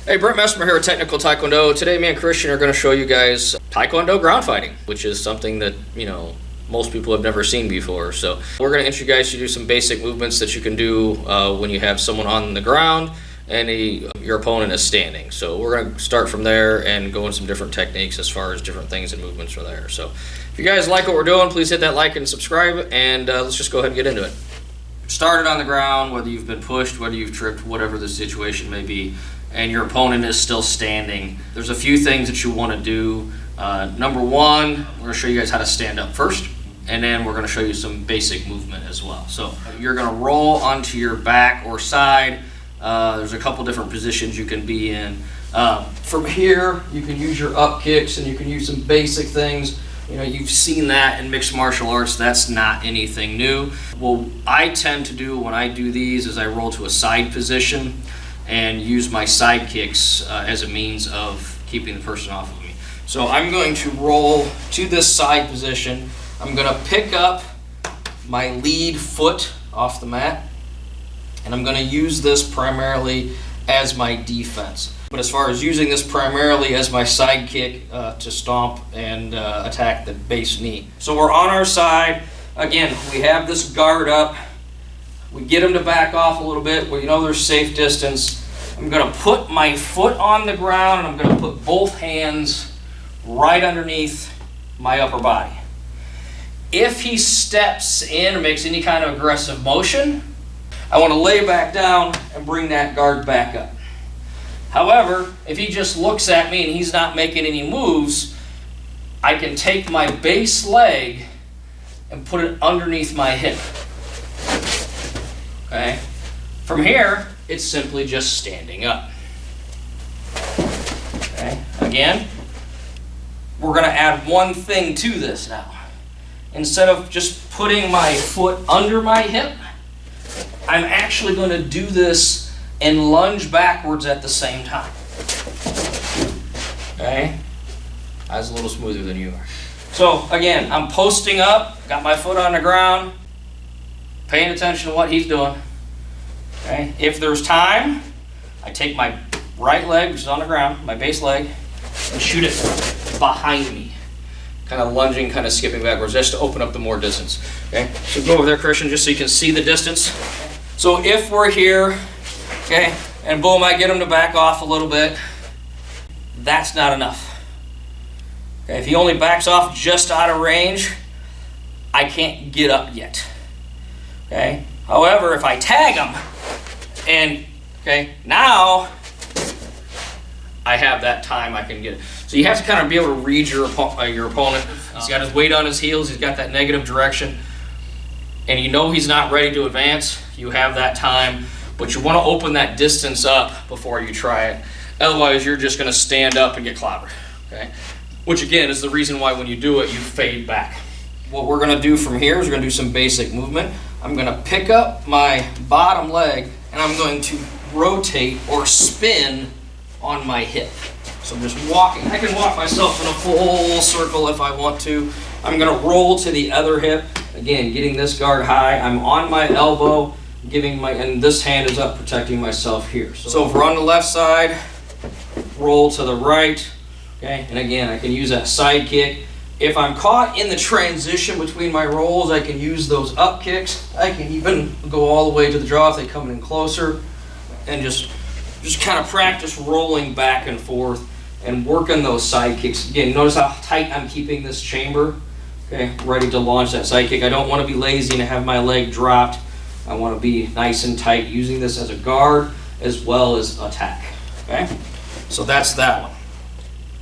Hey, Brent Messmer here at Technical Taekwondo. Today, me and Christian are going to show you guys Taekwondo Groundfighting, which is something that, most people have never seen before. So we're going to introduce you guys to do some basic movements that you can do when you have someone on the ground and your opponent is standing. So we're going to start from there and go into some different techniques as far as different things and movements from there. So if you guys like what we're doing, please hit that like and subscribe, and let's just go ahead and get into it. Started on the ground, whether you've been pushed, whether you've tripped, whatever the situation may be, and your opponent is still standing, there's a few things that you want to do. Number one, we're going to show you guys how to stand up first, and then we're going to show you some basic movement as well. So you're going to roll onto your back or side. There's a couple different positions you can be in. From here, you can use your up kicks, and you can use some basic things. You've seen that in mixed martial arts. That's not anything new. What I tend to do when I do these is I roll to a side position and use my side kicks as a means of keeping the person off of me. So I'm going to roll to this side position. I'm going to pick up my lead foot off the mat, and I'm going to use this primarily as my defense. But as far as using this primarily as my side kick to stomp and attack the base knee. So we're on our side. Again, we have this guard up. We get them to back off a little bit where there's safe distance. I'm going to put my foot on the ground, and I'm going to put both hands right underneath my upper body. If he steps in or makes any kind of aggressive motion, I want to lay back down and bring that guard back up. However, if he just looks at me and he's not making any moves, I can take my base leg and put it underneath my hip. Okay? From here, it's simply just standing up. Okay? Again, we're going to add one thing to this now. Instead of just putting my foot under my hip, I'm actually going to do this and lunge backwards at the same time. Okay? I was a little smoother than you are. So again, I'm posting up, got my foot on the ground, paying attention to what he's doing. Okay? If there's time, I take my right leg, which is on the ground, my base leg, and shoot it behind me. Kind of lunging, kind of skipping backwards, just to open up the more distance. Okay? So go over there, Christian, just so you can see the distance. So if we're here, okay, and boom, I get him to back off a little bit, that's not enough. Okay, if he only backs off just out of range, I can't get up yet. Okay? However, if I tag him, and now I have that time I can get it. So you have to kind of be able to read your opponent. He's got his weight on his heels, he's got that negative direction, and he's not ready to advance. You have that time, but you want to open that distance up before you try it. Otherwise, you're just going to stand up and get clobbered. Okay? Which again is the reason why when you do it, you fade back. What we're going to do from here is we're going to do some basic movement. I'm going to pick up my bottom leg, and I'm going to rotate or spin on my hip. So I'm just walking. I can walk myself in a full circle if I want to. I'm going to roll to the other hip. Again, getting this guard high. I'm on my elbow, and this hand is up, protecting myself here. So if we're on the left side, roll to the right. Okay, and again, I can use that side kick. If I'm caught in the transition between my rolls, I can use those up kicks. I can even go all the way to the draw if they come in closer, and just kind of practice rolling back and forth and working those side kicks. Again, notice how tight I'm keeping this chamber. Okay, ready to launch that side kick. I don't want to be lazy and have my leg dropped. I want to be nice and tight, using this as a guard as well as attack. Okay, so that's that one.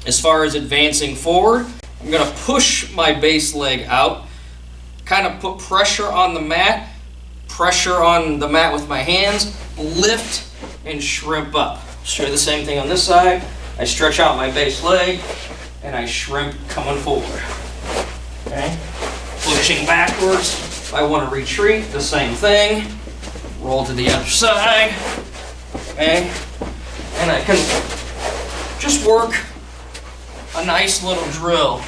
As far as advancing forward, I'm going to push my base leg out, kind of put pressure on the mat with my hands, lift and shrimp up. So the same thing on this side. I stretch out my base leg and I shrimp coming forward. Okay? Pushing backwards. If I want to retreat, the same thing. Roll to the other side. Okay? And I can just work a nice little drill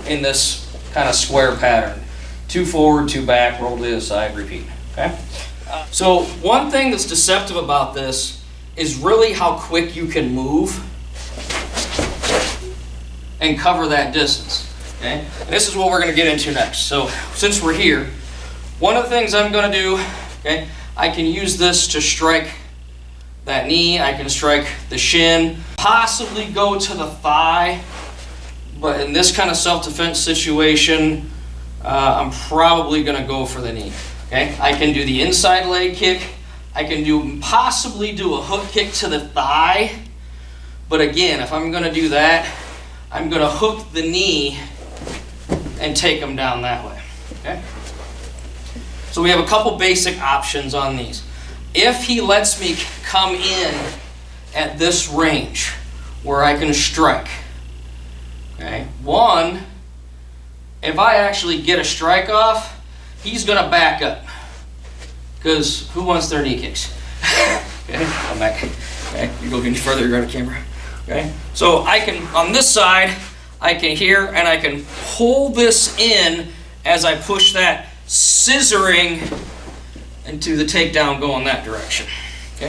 in this kind of square pattern. 2 forward, 2 back, roll to the other side, repeat. Okay? So one thing that's deceptive about this is really how quick you can move and cover that distance. Okay? And this is what we're going to get into next. So since we're here, one of the things I'm going to do, okay, I can use this to strike that knee, I can strike the shin, possibly go to the thigh, but in this kind of self-defense situation, I'm probably going to go for the knee. Okay? I can do the inside leg kick, I can possibly do a hook kick to the thigh, but again, if I'm going to do that, I'm going to hook the knee and take them down that way. Okay? So we have a couple basic options on these. If he lets me come in at this range where I can strike, okay? One, if I actually get a strike off, he's going to back up. Because who wants their knee kicks? Okay, come back. Okay, you go any further, you're on the camera. Okay, so I can, on this side, I can here and I can pull this in as I push that scissoring into the takedown going that direction. Okay.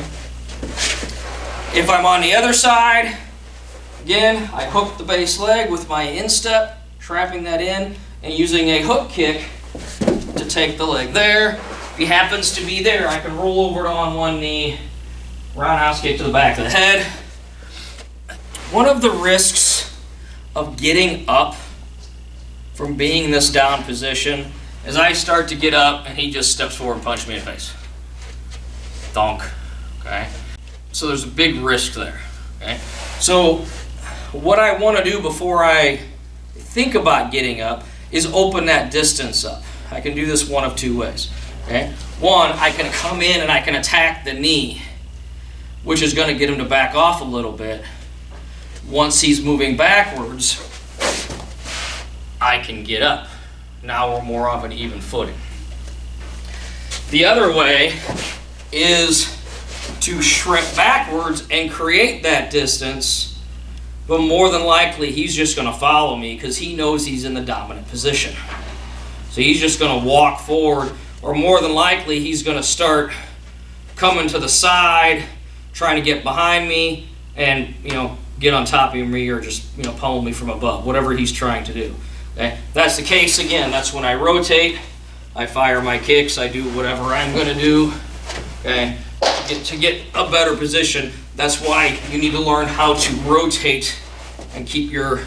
If I'm on the other side, again, I hook the base leg with my instep, trapping that in, and using a hook kick to take the leg there. If he happens to be there, I can roll over on one knee, roundhouse kick to the back of the head. One of the risks of getting up from being in this down position is I start to get up and he just steps forward and punches me in the face. Thonk. Okay? So there's a big risk there. Okay? So what I want to do before I think about getting up is open that distance up. I can do this one of two ways. Okay? One, I can come in and I can attack the knee, which is going to get him to back off a little bit. Once he's moving backwards, I can get up. Now we're more of an even footing. The other way is to shrimp backwards and create that distance, but more than likely he's just going to follow me because he knows he's in the dominant position. So he's just going to walk forward, or more than likely he's going to start coming to the side, trying to get behind me and, get on top of me, or just, pummel me from above, whatever he's trying to do. Okay? That's the case, again, that's when I rotate, I fire my kicks, I do whatever I'm going to do, okay, to get a better position. That's why you need to learn how to rotate and keep your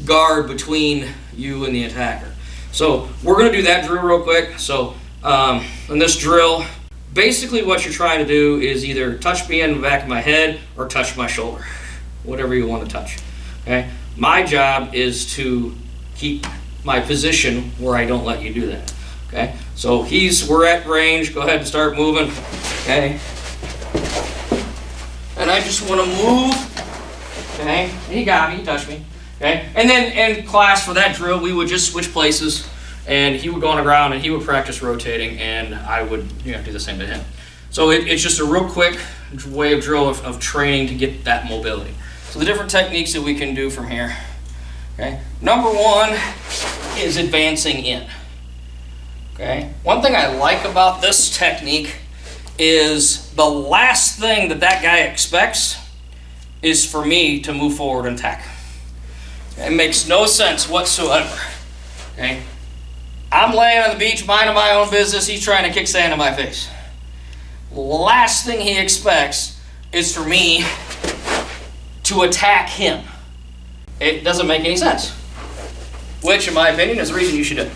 guard between you and the attacker. So we're going to do that drill real quick. So in this drill, basically what you're trying to do is either touch me in the back of my head or touch my shoulder, whatever you want to touch. Okay? My job is to keep my position where I don't let you do that. Okay? So we're at range. Go ahead and start moving. Okay? And I just want to move. Okay? And he got me. He touched me. Okay? And then in class for that drill, we would just switch places, and he would go on the ground and he would practice rotating, and I would do the same to him. So it's just a real quick way of drill of training to get that mobility. So the different techniques that we can do from here. Okay. Number one is advancing in. Okay. One thing I like about this technique is the last thing that guy expects is for me to move forward and attack. It makes no sense whatsoever. Okay. I'm laying on the beach minding my own business. He's trying to kick sand in my face. Last thing he expects is for me to attack him. It doesn't make any sense. Which, in my opinion, is the reason you should do it.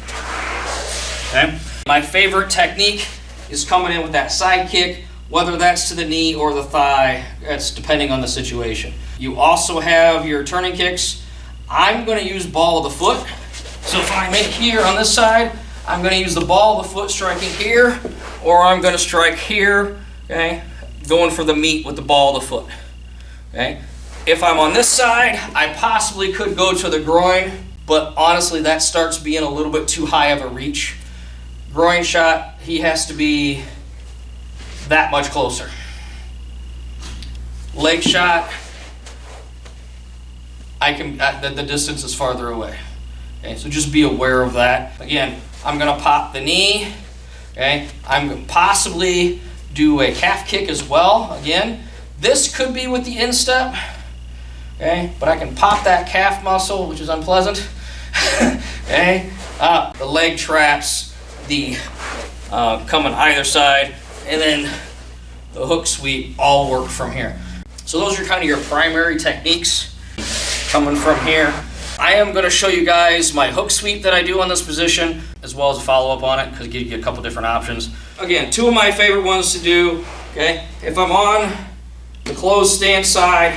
Okay? My favorite technique is coming in with that side kick, whether that's to the knee or the thigh. That's depending on the situation. You also have your turning kicks. I'm going to use ball of the foot. So if I'm in here on this side, I'm going to use the ball of the foot striking here, or I'm going to strike here, okay, going for the meat with the ball of the foot. Okay. If I'm on this side, I possibly could go to the groin, but honestly that starts being a little bit too high of a reach. Groin shot, he has to be that much closer. Leg shot, the distance is farther away. Okay, so just be aware of that. Again, I'm going to pop the knee. Okay, I'm going to possibly do a calf kick as well. Again, This could be with the instep, okay? But I can pop that calf muscle, which is unpleasant, okay? The leg traps, the come on either side, and then the hook sweep all work from here. So those are kind of your primary techniques coming from here. I am going to show you guys my hook sweep that I do on this position, as well as a follow-up on it, because it gives you a couple different options. Again, two of my favorite ones to do, okay? If I'm on the closed stance side,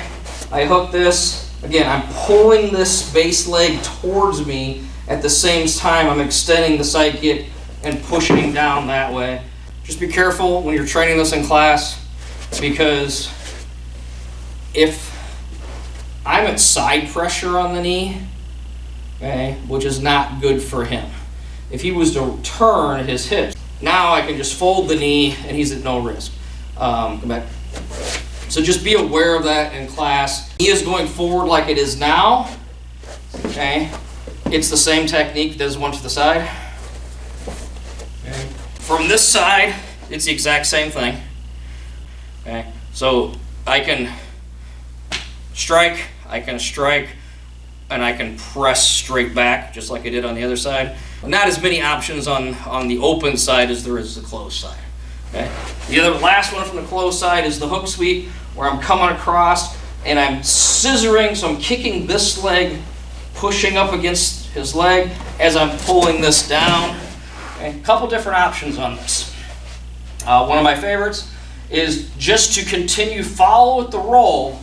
I hook this. Again, I'm pulling this base leg towards me. At the same time, I'm extending the side kick and pushing down that way. Just be careful when you're training this in class, because if I'm at side pressure on the knee, okay, which is not good for him. If he was to turn his hips, now I can just fold the knee and he's at no risk. Come back. So just be aware of that in class. He is going forward like it is now. Okay, it's the same technique. There's one to the side. Okay. From this side, it's the exact same thing. Okay, so I can strike, and I can press straight back, just like I did on the other side. Not as many options on the open side as there is the closed side. Okay. The last one from the closed side is the hook sweep, where I'm coming across and I'm scissoring, so I'm kicking this leg, pushing up against his leg as I'm pulling this down. Okay. A couple different options on this. One of my favorites is just to continue, follow with the roll,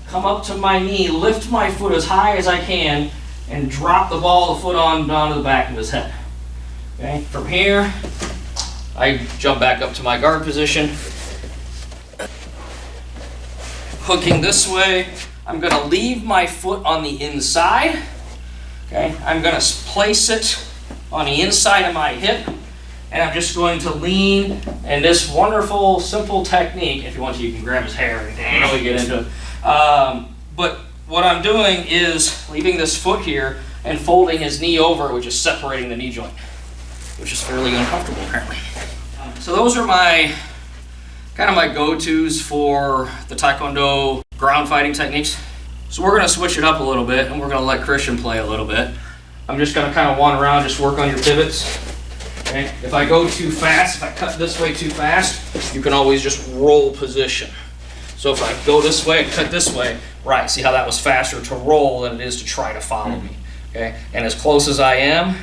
come up to my knee, lift my foot as high as I can, and drop the ball of the foot on down to the back of his head. Okay. From here, I jump back up to my guard position. Hooking this way, I'm going to leave my foot on the inside. Okay, I'm going to place it on the inside of my hip, and I'm just going to lean. And this wonderful, simple technique, if you want to, you can grab his hair and really get into it. But what I'm doing is leaving this foot here and folding his knee over, which is separating the knee joint, which is fairly uncomfortable apparently. So those are my kind of my go-tos for the Taekwondo ground fighting techniques. So we're going to switch it up a little bit, and we're going to let Christian play a little bit. I'm just going to kind of wander around, just work on your pivots. Okay? If I go too fast, if I cut this way too fast, you can always just roll position. So if I go this way and cut this way, right, see how that was faster to roll than it is to try to follow me. Okay? And as close as I am,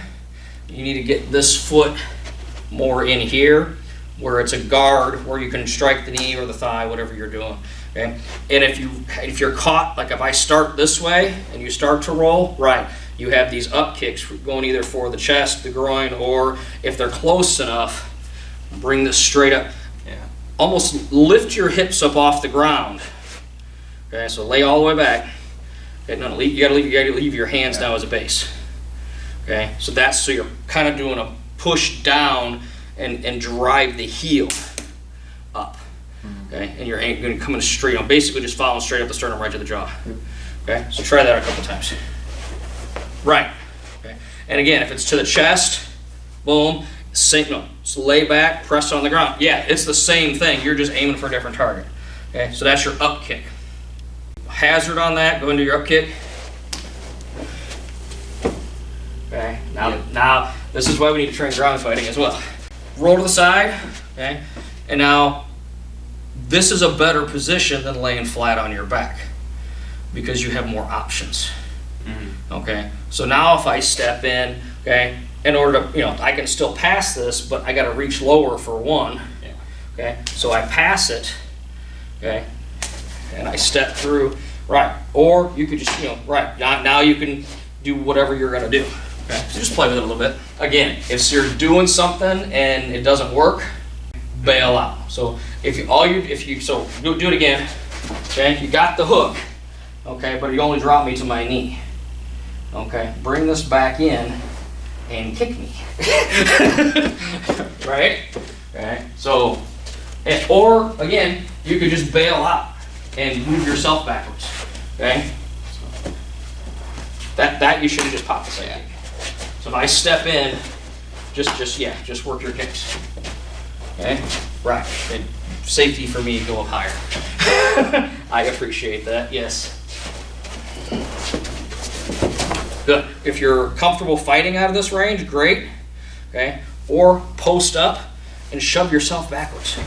you need to get this foot more in here, where it's a guard, where you can strike the knee or the thigh, whatever you're doing. Okay? And if you're caught, like if I start this way and you start to roll, right, you have these up kicks going either for the chest, the groin, or if they're close enough, bring this straight up. Yeah. Almost lift your hips up off the ground. Okay, so lay all the way back. Okay, no, you gotta leave your hands now as a base. Okay, so you're kind of doing a push down and drive the heel up. Okay, and you're going to come in straight on, basically just following straight up the sternum, right to the jaw. Okay, so try that a couple times. Right. Okay, and again, if it's to the chest, boom, so lay back, press on the ground. Yeah, it's the same thing. You're just aiming for a different target. Okay, so that's your up kick. Hazard on that. Go into your up kick. Okay, now this is why we need to train ground fighting as well. Roll to the side. Okay, and now this is a better position than laying flat on your back because you have more options. Okay, so now if I step in, okay, in order to, I can still pass this, but I got to reach lower for one. Okay, so I pass it, okay, and I step through, right, or you could just, right, now you can do whatever you're going to do. Okay, so just play with it a little bit. Again, if you're doing something and it doesn't work, bail out. So do it again. Okay, you got the hook. Okay, but you only drop me to my knee. Okay, bring this back in and kick me. Right? Okay. So, or again, you could just bail out and move yourself backwards. Okay. So that you should have just popped the side kick. So if I step in, just work your kicks. Okay. Right. And safety for me to go up higher. I appreciate that, yes. Good. If you're comfortable fighting out of this range, great. Okay. Or post up and shove yourself backwards.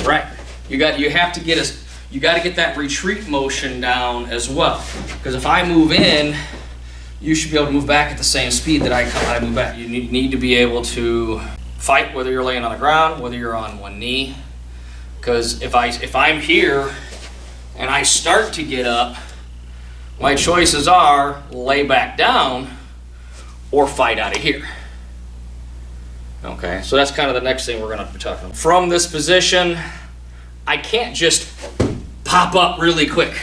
Right. You got to get that retreat motion down as well. Because if I move in, you should be able to move back at the same speed that I move back. You need to be able to fight whether you're laying on the ground, whether you're on one knee. Because if I'm here and I start to get up, my choices are lay back down or fight out of here. Okay, so that's kind of the next thing we're going to be talking about. From this position, I can't just pop up really quick.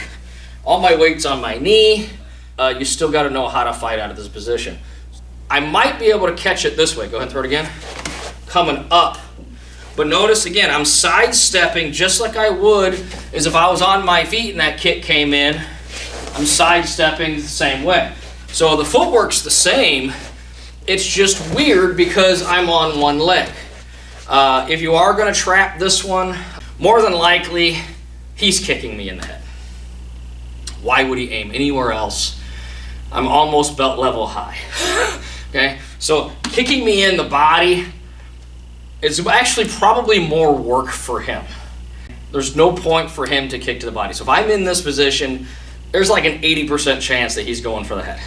All my weight's on my knee. You still got to know how to fight out of this position. I might be able to catch it this way. Go ahead and throw it again. Coming up. But notice again, I'm sidestepping just like I would as if I was on my feet and that kick came in. I'm sidestepping the same way. So the footwork's the same. It's just weird because I'm on one leg. If you are going to trap this one, more than likely, he's kicking me in the head. Why would he aim anywhere else? I'm almost belt level high. Okay, so kicking me in the body is actually probably more work for him. There's no point for him to kick to the body. So if I'm in this position, there's like an 80% chance that he's going for the head.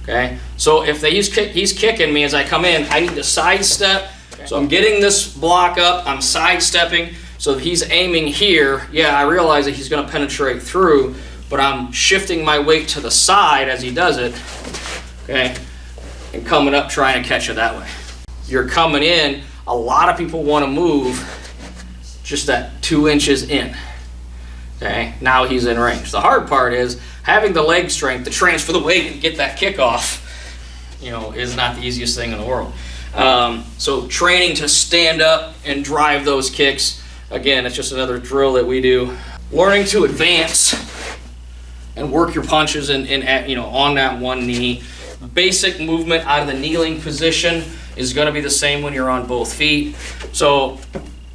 Okay, so if he's kicking me as I come in, I need to sidestep. So I'm getting this block up, I'm sidestepping. So if he's aiming here, yeah, I realize that he's going to penetrate through, but I'm shifting my weight to the side as he does it, okay, and coming up trying to catch it that way. You're coming in, a lot of people want to move just that 2 inches in. Okay, now he's in range. The hard part is having the leg strength to transfer the weight and get that kick off, is not the easiest thing in the world. So training to stand up and drive those kicks, again, it's just another drill that we do. Learning to advance and work your punches on that one knee. Basic movement out of the kneeling position is going to be the same when you're on both feet. So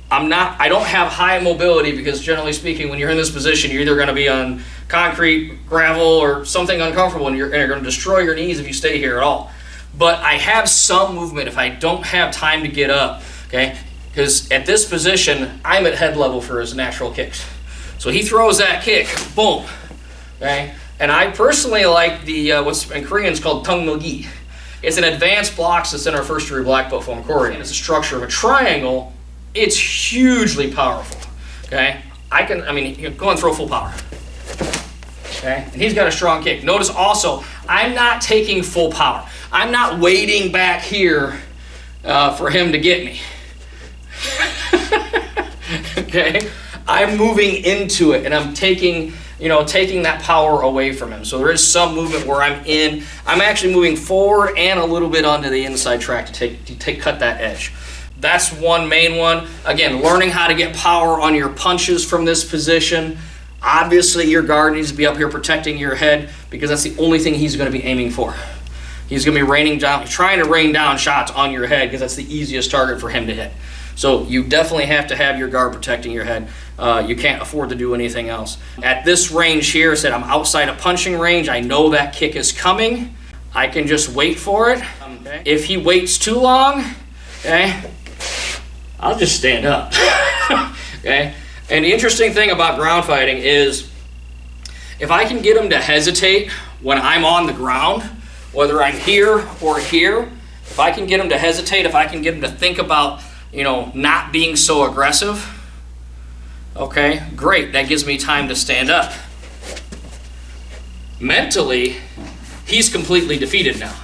I don't have high mobility because generally speaking, when you're in this position, you're either going to be on concrete, gravel, or something uncomfortable, and you're going to destroy your knees if you stay here at all. But I have some movement if I don't have time to get up, okay? Because at this position, I'm at head level for his natural kicks. So he throws that kick, boom, okay? And I personally like the, what's in Korean is called tung milgi. It's an advanced block that's in our first degree black belt form Korean. It's a structure of a triangle. It's hugely powerful, okay? Go and throw full power, okay? And he's got a strong kick. Notice also, I'm not taking full power. I'm not waiting back here for him to get me, okay? I'm moving into it, and I'm taking that power away from him. So there is some movement where I'm actually moving forward and a little bit onto the inside track to cut that edge. That's one main one. Again, learning how to get power on your punches from this position. Obviously, your guard needs to be up here protecting your head because that's the only thing he's going to be aiming for. He's going to be trying to rain down shots on your head because that's the easiest target for him to hit. So you definitely have to have your guard protecting your head. You can't afford to do anything else. At this range here, I said I'm outside of punching range. I know that kick is coming. I can just wait for it. Okay. If he waits too long, okay, I'll just stand up. Okay. And the interesting thing about ground fighting is if I can get him to hesitate when I'm on the ground, whether I'm here or here, if I can get him to hesitate, if I can get him to think about, not being so aggressive, okay, great. That gives me time to stand up. Mentally, he's completely defeated now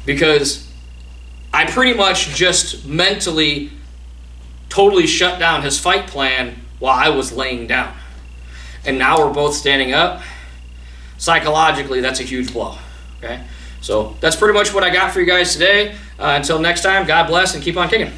because I pretty much just mentally totally shut down his fight plan while I was laying down. And now we're both standing up. Psychologically, that's a huge blow. Okay, so that's pretty much what I got for you guys today. Until next time, God bless and keep on kicking.